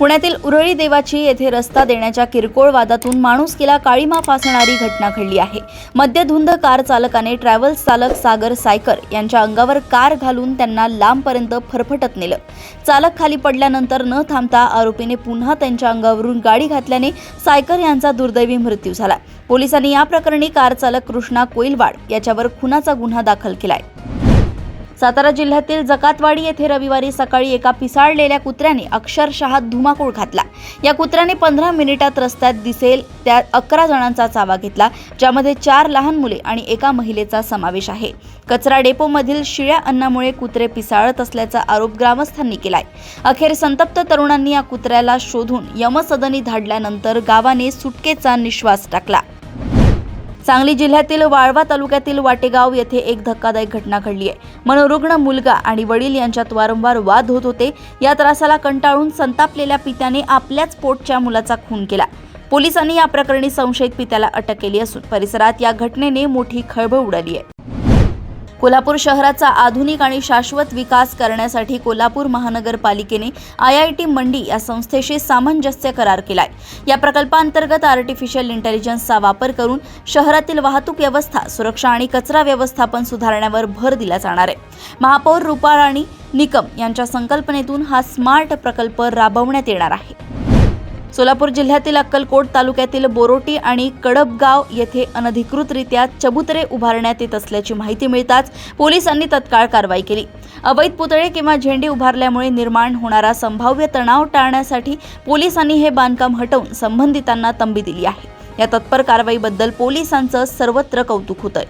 पुण्यातील उरळी देवाची येथे रस्ता देण्याच्या किरकोळ वादातून माणुसकीला काळीमा फासणारी घटना घडली आहे। मद्यधुंद कार चालकाने ट्रॅव्हल्स चालक सागर सायकर यांच्या अंगावर कार घालून त्यांना लांबपर्यंत फरफटत नेलं। चालक खाली पडल्यानंतर न थांबता आरोपीने पुन्हा त्यांच्या अंगावरून गाडी घातल्याने सायकर यांचा दुर्दैवी मृत्यू झाला। पोलिसांनी या प्रकरणी कार चालक कृष्णा कोइलवाड याच्यावर खुनाचा गुन्हा दाखल केलाय। सातारा जिल्ह्यातील जकातवाडी येथे रविवारी सकाळी एका पिसाळलेल्या कुत्र्याने अक्षरशः धुमाकूळ घातला। या कुत्र्याने 15 मिनिटात रस्त्यात दिसेल त्या 11 जणांचा चावा घेतला, ज्यामध्ये 4 लहान मुले आणि एका महिलेचा समावेश आहे। कचरा डेपोमधील शिळ्या अन्नामुळे कुत्रे पिसाळत असल्याचा आरोप ग्रामस्थांनी केलाय। अखेर संतप्त तरुणांनी या कुत्र्याला शोधून यमसदनी धाडल्यानंतर गावाने सुटकेचा निश्वास टाकला। सांगली जिल्ह्यातील वाळवा तालुक्यातील वाटेगाव येथे एक धक्कादायक घटना घडली आहे। मनोरुग्ण मुलगा आणि वडील यांच्यात वारंवार वाद होत होते। या त्रासाला कंटाळून संतापलेल्या पित्याने आपल्याच पोटच्या मुलाचा खून केला। पोलिसांनी या प्रकरणी संशयित पित्याला अटक केली असून परिसरात या घटनेने मोठी खळबळ उडाली आहे। कोल्हापूर शहराचा आधुनिक आणि शाश्वत विकास करण्यासाठी कोल्हापूर महानगरपालिकेने IIT मंडी या संस्थेशी सामंजस्य करार केलाय। या प्रकल्पांतर्गत आर्टिफिशियल इंटेलिजन्सचा वापर करून शहरातील वाहतूक व्यवस्था, सुरक्षा आणि कचरा व्यवस्थापन सुधारण्यावर भर दिला जाणार आहे। महापौर रुपाराणी निकम यांच्या संकल्पनेतून हा स्मार्ट प्रकल्प राबवण्यात येणार आहे। सोलापूर जिल्ह्यातील अक्कलकोट तालुक्यातील बोरोटी आणि कडबगाव येथे अनधिकृतरित्या चबुतरे उभारण्यात येत असल्याची माहिती मिळताच पोलिसांनी तत्काळ कारवाई केली। अवैध पुतळे किंवा झेंडे उभारल्यामुळे निर्माण होणारा संभाव्य तणाव टाळण्यासाठी पोलिसांनी हे बांधकाम हटवून संबंधितांना तंबी दिली आहे। या तत्पर कारवाईबद्दल पोलिसांचं सर्वत्र कौतुक होतंय।